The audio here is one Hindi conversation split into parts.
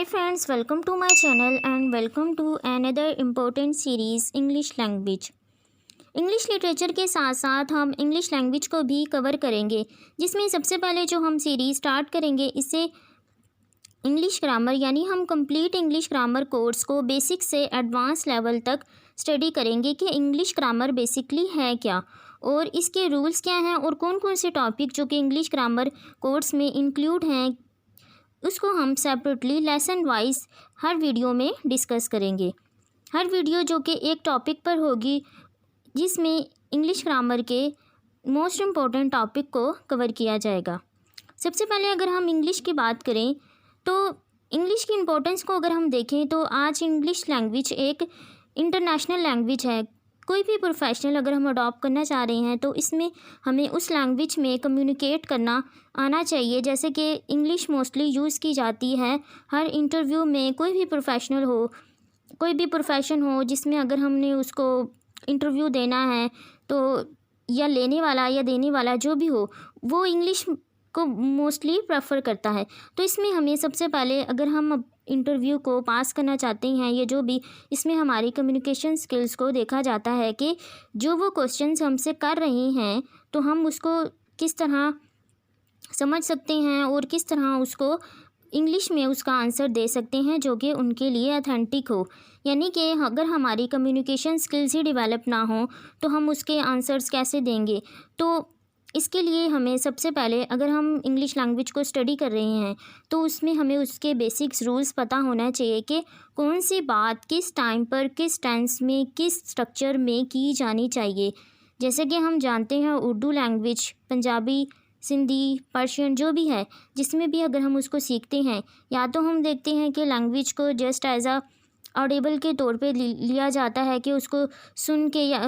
friends, welcome to my channel and welcome to another important series English language। English literature के साथ साथ हम इंग्लिश लैंग्वेज को भी कवर करेंगे, जिसमें सबसे पहले जो हम सीरीज़ स्टार्ट करेंगे इससे इंग्लिश ग्रामर यानी हम कंप्लीट इंग्लिश ग्रामर कोर्स को बेसिक से एडवांस लेवल तक स्टडी करेंगे कि इंग्लिश ग्रामर बेसिकली है क्या और इसके रूल्स क्या हैं और कौन कौन से टॉपिक जो कि इंग्लिश ग्रामर कोर्स में इंक्लूड हैं उसको हम सेपरेटली लेसन वाइज हर वीडियो में डिस्कस करेंगे। हर वीडियो जो कि एक टॉपिक पर होगी जिसमें इंग्लिश ग्रामर के मोस्ट इम्पॉर्टेंट टॉपिक को कवर किया जाएगा। सबसे पहले अगर हम इंग्लिश की बात करें तो इंग्लिश की इम्पोर्टेंस को अगर हम देखें तो आज इंग्लिश लैंग्वेज एक इंटरनेशनल लैंग्वेज है। कोई भी प्रोफेशनल अगर हम अडॉप्ट करना चाह रहे हैं तो इसमें हमें उस लैंग्वेज में कम्युनिकेट करना आना चाहिए। जैसे कि इंग्लिश मोस्टली यूज़ की जाती है हर इंटरव्यू में, कोई भी प्रोफेशनल हो, कोई भी प्रोफेशन हो जिसमें अगर हमने उसको इंटरव्यू देना है तो या लेने वाला या देने वाला जो भी हो वो इंग्लिश को मोस्टली प्रेफर करता है। तो इसमें हमें सबसे पहले अगर हम इंटरव्यू को पास करना चाहते हैं या जो भी, इसमें हमारी कम्युनिकेशन स्किल्स को देखा जाता है कि जो वो क्वेश्चंस हमसे कर रहे हैं तो हम उसको किस तरह समझ सकते हैं और किस तरह उसको इंग्लिश में उसका आंसर दे सकते हैं जो कि उनके लिए ऑथेंटिक हो। यानी कि अगर हमारी कम्युनिकेशन स्किल्स ही डेवलप ना हो तो हम उसके आंसर्स कैसे देंगे। तो इसके लिए हमें सबसे पहले अगर हम इंग्लिश लैंग्वेज को स्टडी कर रहे हैं तो उसमें हमें उसके बेसिक्स रूल्स पता होना चाहिए कि कौन सी बात किस टाइम पर किस टेंस में किस स्ट्रक्चर में की जानी चाहिए। जैसे कि हम जानते हैं उर्दू लैंग्वेज, पंजाबी, सिंधी, पर्शियन जो भी है, जिसमें भी अगर हम उसको सीखते हैं या तो हम देखते हैं कि लैंग्वेज को जस्ट एज अ ऑडिबल के तौर पे लिया जाता है कि उसको सुन के या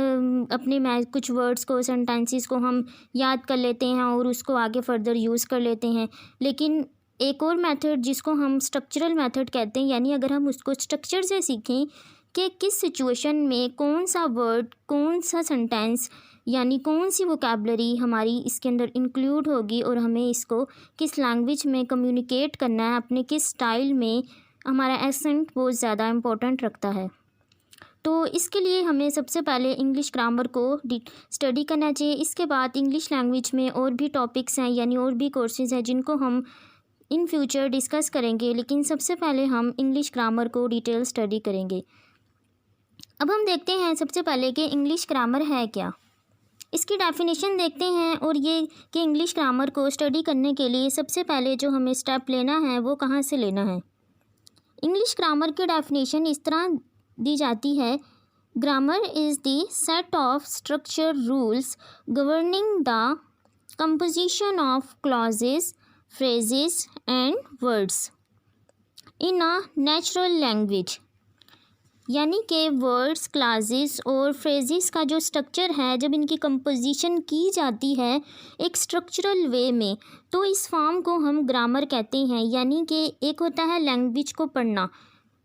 अपने कुछ वर्ड्स को, सेंटेंसेस को हम याद कर लेते हैं और उसको आगे फर्दर यूज़ कर लेते हैं। लेकिन एक और मेथड जिसको हम स्ट्रक्चरल मेथड कहते हैं, यानी अगर हम उसको स्ट्रक्चर से सीखें कि किस सिचुएशन में कौन सा वर्ड, कौन सा सेंटेंस यानी कौन सी वोकैबलरी हमारी इसके अंदर इंक्लूड होगी और हमें इसको किस लैंग्वेज में कम्युनिकेट करना है, अपने किस स्टाइल में, हमारा एसेंट बहुत ज़्यादा इम्पोर्टेंट रखता है। तो इसके लिए हमें सबसे पहले इंग्लिश ग्रामर को स्टडी करना चाहिए। इसके बाद इंग्लिश लैंग्वेज में और भी टॉपिक्स हैं यानी और भी कोर्सेज़ हैं जिनको हम इन फ्यूचर डिस्कस करेंगे, लेकिन सबसे पहले हम इंग्लिश ग्रामर को डिटेल स्टडी करेंगे। अब हम देखते हैं सबसे पहले कि इंग्लिश ग्रामर है क्या। इसकी डेफिनेशन देखते हैं और ये कि इंग्लिश ग्रामर को स्टडी करने के लिए सबसे पहले जो हमें स्टेप लेना है वो कहाँ से लेना है। इंग्लिश ग्रामर की डेफिनेशन इस तरह दी जाती है, grammar is the set of structure rules governing the composition of clauses, phrases and words in a natural language. यानी कि वर्ड्स, क्लासेस और फ्रेजेस का जो स्ट्रक्चर है, जब इनकी कंपोजिशन की जाती है एक स्ट्रक्चरल वे में तो इस फॉर्म को हम ग्रामर कहते हैं। यानी कि एक होता है लैंग्वेज को पढ़ना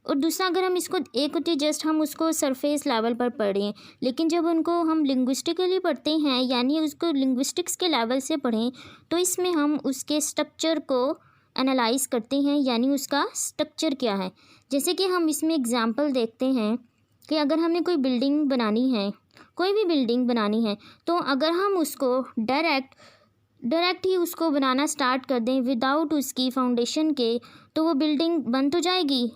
और दूसरा अगर हम इसको, एक होती है जस्ट हम उसको सरफेस लेवल पर पढ़ें, लेकिन जब उनको हम लिंग्विस्टिकली पढ़ते हैं यानी उसको लिंग्विस्टिक्स के लेवल से पढ़ें तो इसमें हम उसके स्ट्रक्चर को एनालाइज करते हैं, यानी उसका स्ट्रक्चर क्या है। जैसे कि हम इसमें एग्जांपल देखते हैं कि अगर हमें कोई बिल्डिंग बनानी है, कोई भी बिल्डिंग बनानी है, तो अगर हम उसको डायरेक्ट ही उसको बनाना स्टार्ट कर दें विदाउट उसकी फाउंडेशन के, तो वो बिल्डिंग बन तो जाएगी,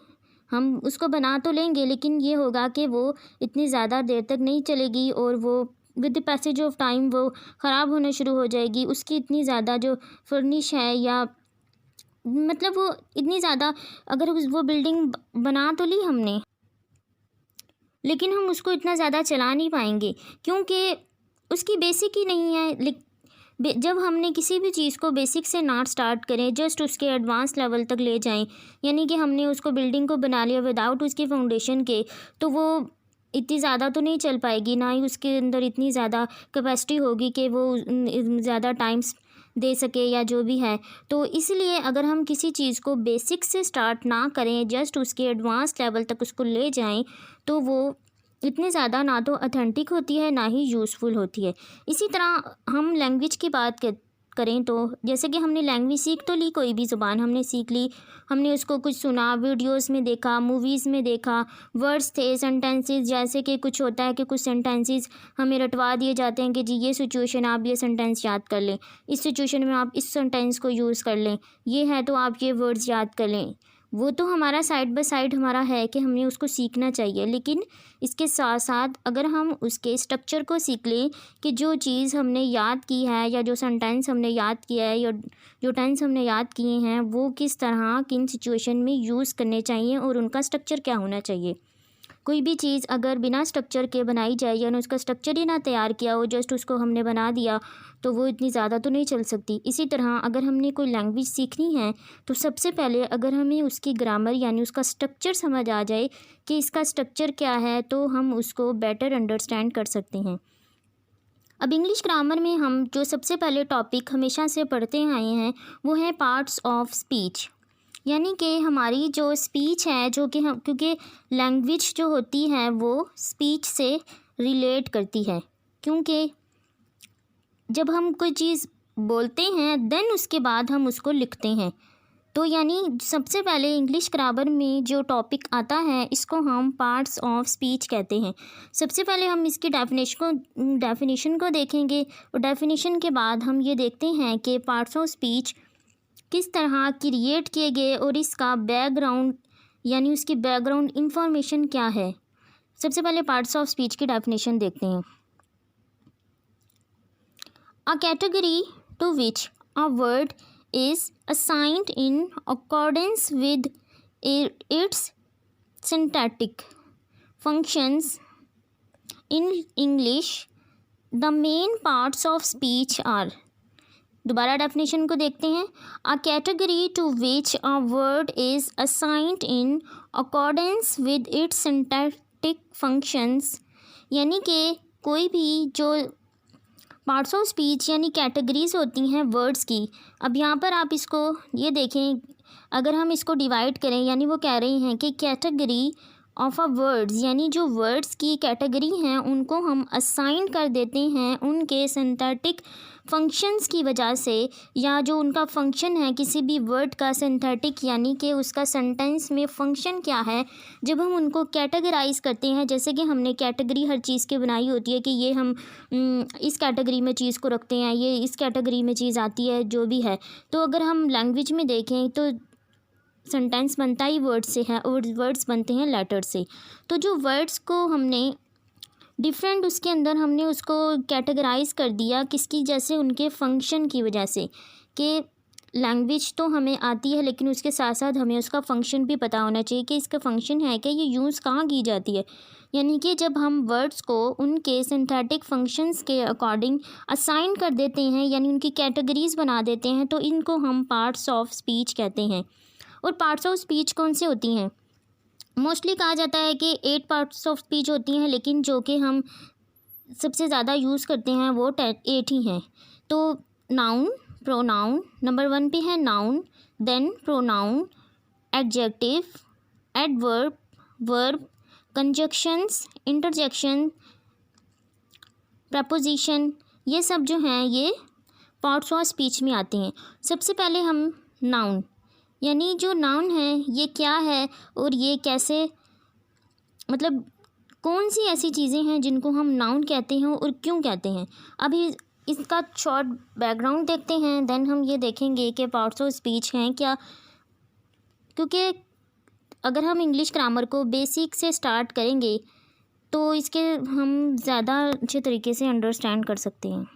हम उसको बना तो लेंगे, लेकिन ये होगा कि वो इतनी ज़्यादा देर तक नहीं चलेगी और वो with the passage of time वो ख़राब होना शुरू हो जाएगी। उसकी इतनी ज़्यादा जो फर्निश है या मतलब वो इतनी ज़्यादा, अगर वो बिल्डिंग बना तो ली हमने लेकिन हम उसको इतना ज़्यादा चला नहीं पाएंगे क्योंकि उसकी बेसिक ही नहीं है। जब हमने किसी भी चीज़ को बेसिक से ना स्टार्ट करें, जस्ट उसके एडवांस लेवल तक ले जाएं, यानी कि हमने उसको बिल्डिंग को बना लिया विदाउट उसकी फाउंडेशन के, तो वो इतनी ज़्यादा तो नहीं चल पाएगी, ना ही उसके अंदर इतनी ज़्यादा कैपेसिटी होगी कि वो ज़्यादा टाइम्स दे सके या जो भी है। तो इसलिए अगर हम किसी चीज़ को बेसिक से स्टार्ट ना करें, जस्ट उसके एडवांस लेवल तक उसको ले जाएं, तो वो इतनी ज़्यादा ना तो ऑथेंटिक होती है ना ही यूज़फुल होती है। इसी तरह हम लैंग्वेज की बात करें तो जैसे कि हमने लैंग्वेज सीख तो ली, कोई भी ज़ुबान हमने सीख ली, हमने उसको कुछ सुना, वीडियोस में देखा, मूवीज़ में देखा, वर्ड्स थे, सेंटेंसेस, जैसे कि कुछ होता है कि कुछ सेंटेंसेस हमें रटवा दिए जाते हैं कि जी ये सिचुएशन आप ये सेंटेंस याद कर लें, इस सिचुएशन में आप इस सेंटेंस को यूज़ कर लें, ये है तो आप ये वर्ड्स याद कर लें। वो तो हमारा साइड बाय साइड हमारा है कि हमें उसको सीखना चाहिए, लेकिन इसके साथ साथ अगर हम उसके स्ट्रक्चर को सीख लें कि जो चीज़ हमने याद की है या जो सेंटेंस हमने याद किया है या जो टेंस हमने याद किए हैं वो किस तरह किन सिचुएशन में यूज़ करने चाहिए और उनका स्ट्रक्चर क्या होना चाहिए। कोई भी चीज़ अगर बिना स्ट्रक्चर के बनाई जाए यानी उसका स्ट्रक्चर ही ना तैयार किया हो, जस्ट उसको हमने बना दिया, तो वो इतनी ज़्यादा तो नहीं चल सकती। इसी तरह अगर हमने कोई लैंग्वेज सीखनी है तो सबसे पहले अगर हमें उसकी ग्रामर यानी उसका स्ट्रक्चर समझ आ जाए कि इसका स्ट्रक्चर क्या है तो हम उसको बेटर अंडरस्टैंड कर सकते हैं। अब इंग्लिश ग्रामर में हम जो सबसे पहले टॉपिक हमेशा से पढ़ते आए हैं वो है पार्ट्स ऑफ स्पीच, यानी कि हमारी जो स्पीच है जो कि हम, क्योंकि लैंग्वेज जो होती है वो स्पीच से रिलेट करती है, क्योंकि जब हम कोई चीज़ बोलते हैं देन उसके बाद हम उसको लिखते हैं। तो यानी सबसे पहले इंग्लिश ग्रामर में जो टॉपिक आता है इसको हम पार्ट्स ऑफ स्पीच कहते हैं। सबसे पहले हम इसकी डेफिनेशन को देखेंगे और डेफिनेशन के बाद हम ये देखते हैं कि पार्ट्स ऑफ स्पीच किस तरह क्रिएट किए गए और इसका बैकग्राउंड यानी उसकी बैकग्राउंड इंफॉर्मेशन क्या है। सबसे पहले पार्ट्स ऑफ स्पीच की डेफिनेशन देखते हैं। A category to which a word is assigned in accordance with its syntactic functions in English the main parts of speech are. दोबारा डेफिनेशन को देखते हैं। A category to which a word is assigned in accordance with its syntactic functions, यानी कि कोई भी जो पार्ट्स ऑफ स्पीच यानी कैटेगरीज होती हैं वर्ड्स की। अब यहाँ पर आप इसको ये देखें, अगर हम इसको डिवाइड करें यानी वो कह रही हैं कि कैटेगरी ऑफ अ वर्ड्स यानी जो वर्ड्स की कैटेगरी हैं उनको हम असाइन कर देते हैं उनके सिंथेटिक फंक्शंस की वजह से, या जो उनका फंक्शन है किसी भी वर्ड का सिंथेटिक यानी कि उसका सेंटेंस में फंक्शन क्या है, जब हम उनको कैटेगराइज करते हैं। जैसे कि हमने कैटेगरी हर चीज़ की बनाई होती है कि ये हम इस कैटेगरी में चीज़ को रखते हैं, ये इस कैटेगरी में चीज़ आती है, जो भी है। तो अगर हम लैंग्वेज में देखें तो सेंटेंस बनता ही वर्ड से है और वर्ड्स बनते हैं लेटर से। तो जो वर्ड्स को हमने डिफरेंट उसके अंदर हमने उसको कैटेगराइज कर दिया किसकी, जैसे उनके फंक्शन की वजह से, कि लैंग्वेज तो हमें आती है लेकिन उसके साथ साथ हमें उसका फंक्शन भी पता होना चाहिए कि इसका फंक्शन है कि ये यूज़ कहाँ की जाती है। यानी कि जब हम वर्ड्स को उनके सिंथेटिक फंक्शंस के अकॉर्डिंग असाइन कर देते हैं यानी उनकी कैटेगरीज बना देते हैं तो इनको हम पार्ट्स ऑफ स्पीच कहते हैं। और पार्ट्स ऑफ स्पीच कौन से होती हैं? मोस्टली कहा जाता है कि 8 पार्ट्स ऑफ स्पीच होती हैं, लेकिन जो कि हम सबसे ज़्यादा यूज़ करते हैं वो 8 ही हैं। तो नाउन, प्रोनाउन, नंबर 1 पे है noun, then pronoun, adjective, adverb, verb, conjunctions, interjection, preposition, ये सब जो हैं ये पार्ट्स ऑफ स्पीच में आते हैं। सबसे पहले हम नाउन यानी जो नाउन है ये क्या है और ये कैसे, मतलब कौन सी ऐसी चीज़ें हैं जिनको हम नाउन कहते हैं और क्यों कहते हैं। अभी इसका शॉर्ट बैकग्राउंड देखते हैं, देन हम ये देखेंगे कि पार्ट्स ऑफ स्पीच हैं क्या। क्योंकि अगर हम इंग्लिश ग्रामर को बेसिक से स्टार्ट करेंगे तो इसके हम ज़्यादा अच्छे तरीके से अंडरस्टैंड कर सकते हैं।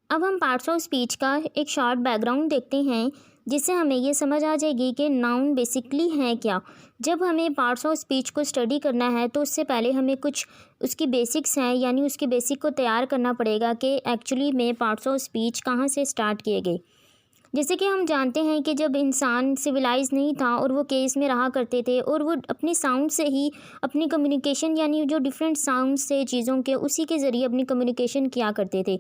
अब हम पार्ट्स ऑफ स्पीच का एक शॉर्ट बैकग्राउंड देखते हैं जिससे हमें ये समझ आ जाएगी कि नाउन बेसिकली है क्या। जब हमें पार्ट्स ऑफ स्पीच को स्टडी करना है तो उससे पहले हमें कुछ उसकी बेसिक्स हैं यानी उसकी बेसिक को तैयार करना पड़ेगा कि एक्चुअली में पार्ट्स ऑफ स्पीच कहाँ से स्टार्ट किए गए। जैसे कि हम जानते हैं कि जब इंसान सिविलाइज नहीं था और वो केव्स में रहा करते थे और वो अपने साउंड से ही अपनी कम्युनिकेशन यानी जो डिफरेंट साउंड से चीज़ों के उसी के ज़रिए अपनी कम्युनिकेशन किया करते थे।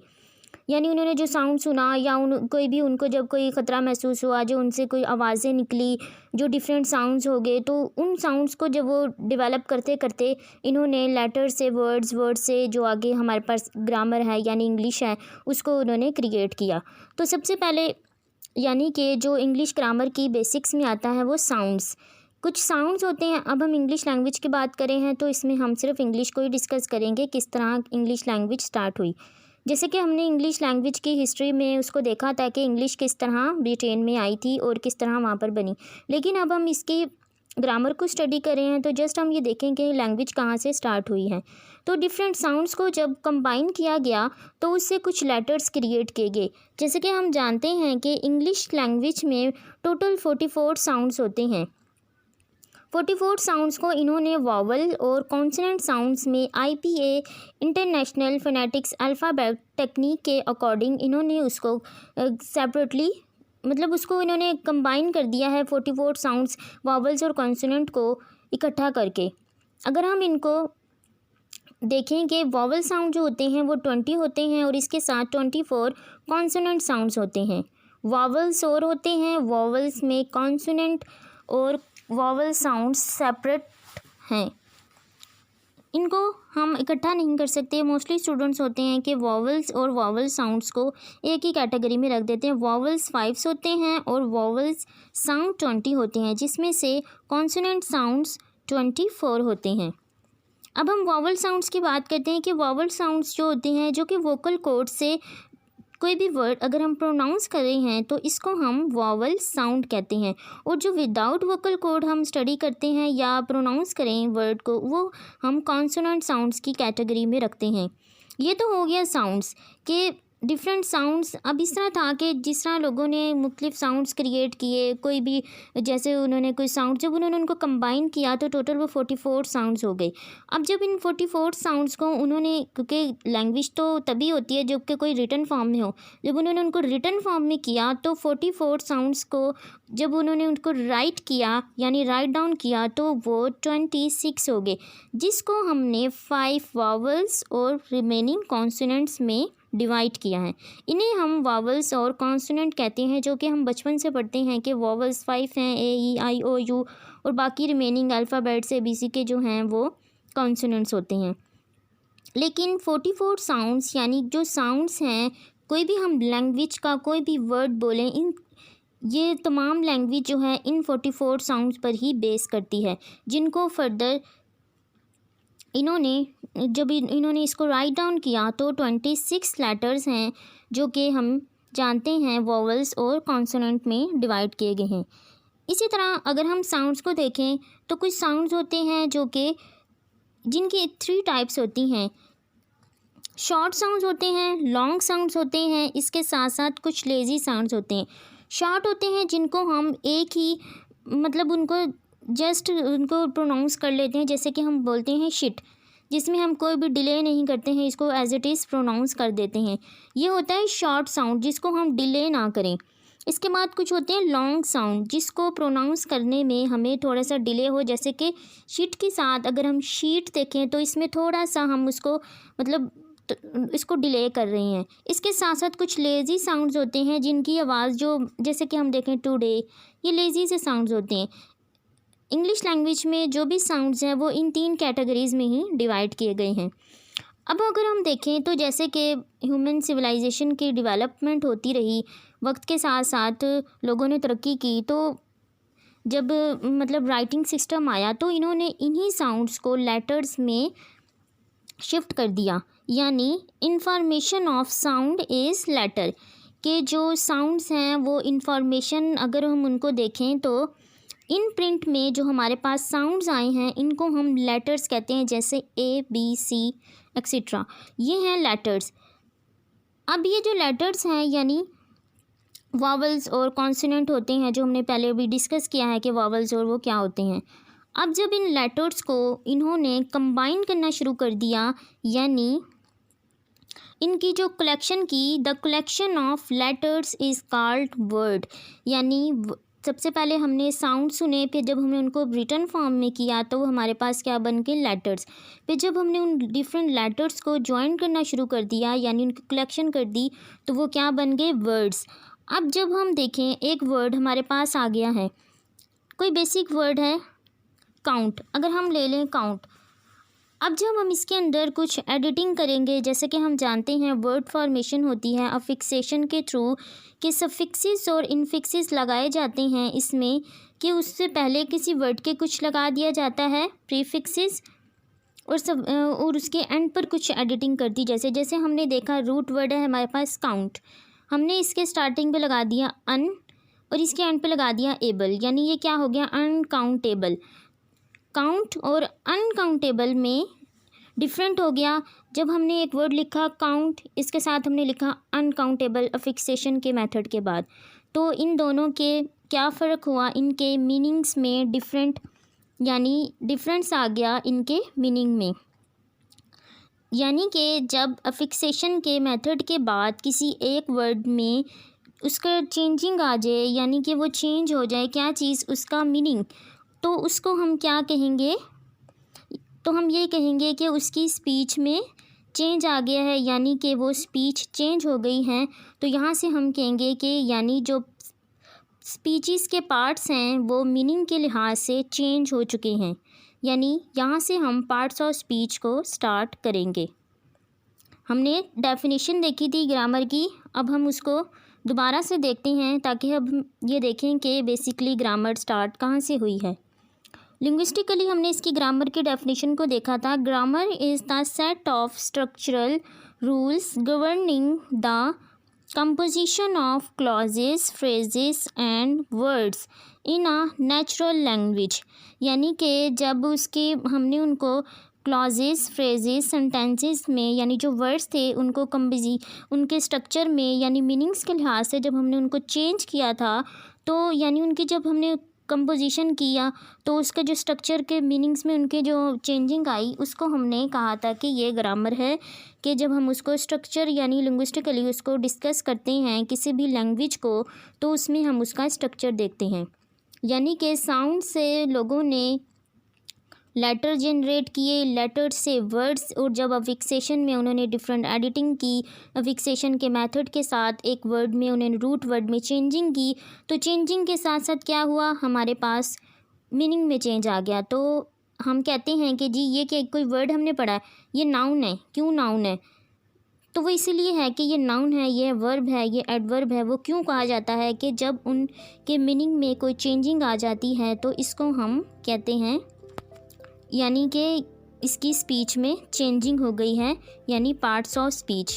यानी उन्होंने जो साउंड सुना या कोई भी उनको जब कोई ख़तरा महसूस हुआ, जो उनसे कोई आवाज़ें निकली, जो डिफरेंट साउंड्स हो गए, तो उन साउंड्स को जब वो डेवलप करते करते इन्होंने लेटर से वर्ड से जो आगे हमारे पास ग्रामर है यानी इंग्लिश है उसको उन्होंने क्रिएट किया। तो सबसे पहले यानी कि जो इंग्लिश ग्रामर की बेसिक्स में आता है वो साउंड्स, कुछ साउंड्स होते हैं। अब हम इंग्लिश लैंग्वेज की बात करें हैं तो इसमें हम सिर्फ इंग्लिश को ही डिस्कस करेंगे, किस तरह इंग्लिश लैंग्वेज स्टार्ट हुई। जैसे कि हमने इंग्लिश लैंग्वेज की हिस्ट्री में उसको देखा था कि इंग्लिश किस तरह ब्रिटेन में आई थी और किस तरह वहाँ पर बनी, लेकिन अब हम इसकी ग्रामर को स्टडी कर रहे हैं तो जस्ट हम ये देखें कि लैंग्वेज कहाँ से स्टार्ट हुई है। तो डिफरेंट साउंड्स को जब कंबाइन किया गया तो उससे कुछ लेटर्स क्रिएट किए गए। जैसे कि हम जानते हैं कि इंग्लिश लैंग्वेज में टोटल 44 साउंड्स होते हैं। 44 साउंड्स को इन्होंने वॉवल और कॉन्सोनेंट साउंड्स में IPA international phonetics alphabet technique के अकॉर्डिंग इन्होंने उसको सेपरेटली मतलब उसको इन्होंने कंबाइन कर दिया है 44 साउंड्स वॉवल्स और कॉन्सोनेंट को इकट्ठा करके। अगर हम इनको देखें कि वॉवल साउंड जो होते हैं वो 20 होते हैं और इसके साथ 24 कॉन्सोनेंट साउंड्स होते हैं। वॉवल्स और होते हैं, वॉवल्स में कॉन्सोनेंट और वॉवल साउंड्स सेपरेट हैं, इनको हम इकट्ठा नहीं कर सकते। मोस्टली स्टूडेंट्स होते हैं कि वॉवल्स और वॉवल साउंड्स को एक ही कैटेगरी में रख देते हैं। वॉवल्स 5 होते हैं और वॉवल्स साउंड 20 होते हैं, जिसमें से कॉन्सोनेंट साउंड्स 24 होते हैं। अब हम वॉवल साउंड्स की बात करते हैं कि वॉवल साउंड्स जो होते हैं जो कि वोकल कॉर्ड से कोई भी वर्ड अगर हम प्रोनाउंस कर रहे हैं तो इसको हम वॉवल साउंड कहते हैं, और जो विदाउट वोकल कॉर्ड हम स्टडी करते हैं या प्रोनाउंस करें वर्ड को वो हम कॉन्सोनेंट साउंड्स की कैटेगरी में रखते हैं। ये तो हो गया साउंड्स के डिफरेंट साउंड्स। अब इस तरह था कि जिस तरह लोगों ने मुख्तलिफ साउंड्स क्रिएट किए, कोई भी जैसे उन्होंने कोई साउंड जब उन्होंने उनको कंबाइन किया तो टोटल वो 44 साउंड्स हो गए। अब जब इन 44 साउंड्स को उन्होंने, क्योंकि लैंग्वेज तो तभी होती है जब कि कोई रिटन फॉर्म में हो, जब उन्होंने उनको रिटन फॉर्म में किया तो 44 साउंड्स को जब उन्होंने उनको राइट किया यानी राइट डाउन किया तो वो 26 हो गए, जिसको हमने 5 वॉवल्स और रिमेनिंग कॉन्सोनेंट्स में डिवाइड किया है। इन्हें हम वॉवल्स और कॉन्सोनेंट कहते हैं, जो कि हम बचपन से पढ़ते हैं कि वॉवल्स 5 हैं, AEIOU, और बाकी रिमेनिंग अल्फ़ाबेट्स ABC के जो हैं वो कॉन्सोनेंट्स होते हैं। लेकिन 44 साउंड्स यानी जो साउंड्स हैं, कोई भी हम लैंग्वेज का कोई भी वर्ड बोलें, इन ये तमाम लैंग्वेज जो है इन 44 साउंड्स पर ही बेस करती है, जिनको फर्दर इन्होंने इसको राइट डाउन किया तो 26 लेटर्स हैं जो कि हम जानते हैं वॉवल्स और कॉन्सोनेंट में डिवाइड किए गए हैं। इसी तरह अगर हम साउंड्स को देखें तो कुछ साउंड्स होते हैं जो कि जिनकी 3 टाइप्स होती हैं। शॉर्ट साउंड्स होते हैं, लॉन्ग साउंड्स होते हैं, इसके साथ साथ कुछ लेज़ी साउंड्स होते हैं। शॉर्ट होते हैं जिनको हम एक ही मतलब उनको जस्ट उनको प्रोनाउंस कर लेते हैं, जैसे कि हम बोलते हैं शिट, जिसमें हम कोई भी डिले नहीं करते हैं, इसको एज इट इज़ प्रोनाउंस कर देते हैं। ये होता है शॉर्ट साउंड जिसको हम डिले ना करें। इसके बाद कुछ होते हैं लॉन्ग साउंड जिसको प्रोनाउंस करने में हमें थोड़ा सा डिले हो, जैसे कि शीट के साथ अगर हम शीट देखें तो इसमें थोड़ा सा हम उसको मतलब इसको डिले कर रहे हैं। इसके साथ साथ कुछ लेज़ी साउंड्स होते हैं जिनकी आवाज़ जो जैसे कि हम देखें टुडे, ये लेज़ी से साउंड्स होते हैं। इंग्लिश लैंग्वेज में जो भी साउंड्स हैं वो इन 3 कैटेगरीज़ में ही डिवाइड किए गए हैं। अब अगर हम देखें तो जैसे कि ह्यूमन सिविलाइजेशन की डेवलपमेंट होती रही, वक्त के साथ साथ लोगों ने तरक्की की, तो जब मतलब राइटिंग सिस्टम आया तो इन्होंने इन्हीं साउंड्स को लेटर्स में शिफ्ट कर दिया, यानी information of sound is letter के जो साउंड्स हैं वो इंफॉर्मेशन अगर हम उनको देखें तो इन प्रिंट में जो हमारे पास साउंड्स आए हैं इनको हम लेटर्स कहते हैं, जैसे ABC एक्सेट्रा, ये हैं लेटर्स। अब ये जो लेटर्स हैं यानी वॉवल्स और कॉन्सोनेंट होते हैं, जो हमने पहले भी डिस्कस किया है कि वॉवल्स और वो क्या होते हैं। अब जब इन लेटर्स को इन्होंने कंबाइन करना शुरू कर दिया, यानी इनकी जो कलेक्शन की, the collection of letters is called word, यानी सबसे पहले हमने साउंड सुने, फिर जब हमने उनको रिटन फॉर्म में किया तो वो हमारे पास क्या बन के लेटर्स। फिर जब हमने उन डिफरेंट लेटर्स को ज्वाइन करना शुरू कर दिया यानी उनकी कलेक्शन कर दी तो वो क्या बन गए वर्ड्स। अब जब हम देखें एक वर्ड हमारे पास आ गया है, कोई बेसिक वर्ड है काउंट, अगर हम ले लें काउंट। अब जब हम इसके अंदर कुछ एडिटिंग करेंगे, जैसे कि हम जानते हैं वर्ड फॉर्मेशन होती है अफिक्सेशन के थ्रू कि सफिक्सेस और इनफिक्सेस लगाए जाते हैं इसमें, कि उससे पहले किसी वर्ड के कुछ लगा दिया जाता है प्रीफिक्सेस और उसके एंड पर कुछ एडिटिंग कर दी। जैसे जैसे हमने देखा रूट वर्ड है हमारे पास काउंट, हमने इसके स्टार्टिंग पे लगा दिया अन और इसके एंड पे लगा दिया एबल, यानी ये क्या हो गया अनकाउंटेबल। काउंट और अनकाउंटेबल में डिफरेंट हो गया। जब हमने एक वर्ड लिखा काउंट, इसके साथ हमने लिखा अनकाउंटेबल अफिक्सेशन के मेथड के बाद, तो इन दोनों के क्या फ़र्क हुआ, इनके मीनिंग्स में डिफरेंस आ गया इनके मीनिंग में। यानी कि जब अफिक्सेशन के मेथड के बाद किसी एक वर्ड में उसका चेंजिंग आ जाए, यानी कि वो चेंज हो जाए क्या चीज़, उसका मीनिंग, तो उसको हम क्या कहेंगे, तो हम ये कहेंगे कि उसकी स्पीच में चेंज आ गया है, यानी कि वो स्पीच चेंज हो गई हैं। तो यहाँ से हम कहेंगे कि यानी जो स्पीचेस के पार्ट्स हैं वो मीनिंग के लिहाज से चेंज हो चुके हैं। यानी यहाँ से हम पार्ट्स ऑफ स्पीच को स्टार्ट करेंगे। हमने डेफिनेशन देखी थी ग्रामर की, अब हम उसको दोबारा से देखते हैं ताकि अब ये देखें कि बेसिकली ग्रामर स्टार्ट कहाँ से हुई है। लिंग्विस्टिकली हमने इसकी ग्रामर की डेफिनेशन को देखा था। Grammar is the set of structural rules governing the composition of clauses phrases and words in a natural language. यानी कि जब उसके हमने उनको क्लॉजेस फ्रेजेस सेंटेंसेस में, यानी जो वर्ड्स थे उनको उनके स्ट्रक्चर में यानी मीनिंग्स के लिहाज से जब हमने उनको चेंज किया था, तो यानी उनकी जब हमने कंपोजिशन किया तो उसका जो स्ट्रक्चर के मीनिंग्स में उनके जो चेंजिंग आई, उसको हमने कहा था कि ये ग्रामर है। कि जब हम उसको स्ट्रक्चर यानी लिंग्विस्टिकली उसको डिस्कस करते हैं किसी भी लैंग्वेज को, तो उसमें हम उसका स्ट्रक्चर देखते हैं। यानी कि साउंड से लोगों ने लेटर जनरेट किए, लेटर से वर्ड्स, और जब अफिक्सेशन में उन्होंने डिफरेंट एडिटिंग की अफिक्सेशन के मेथड के साथ, एक वर्ड में उन्होंने रूट वर्ड में चेंजिंग की, तो चेंजिंग के साथ साथ क्या हुआ, हमारे पास मीनिंग में चेंज आ गया। तो हम कहते हैं कि जी ये कि कोई वर्ड हमने पढ़ा है, ये नाउन है, क्यों नाउन है, तो वो इसीलिए है कि ये नाउन है, ये वर्ब है, ये एडवर्ब है। वो क्यों कहा जाता है कि जब उनके मीनिंग में कोई चेंजिंग आ जाती है तो इसको हम कहते हैं, यानी कि इसकी स्पीच में चेंजिंग हो गई है, यानी पार्ट्स ऑफ स्पीच।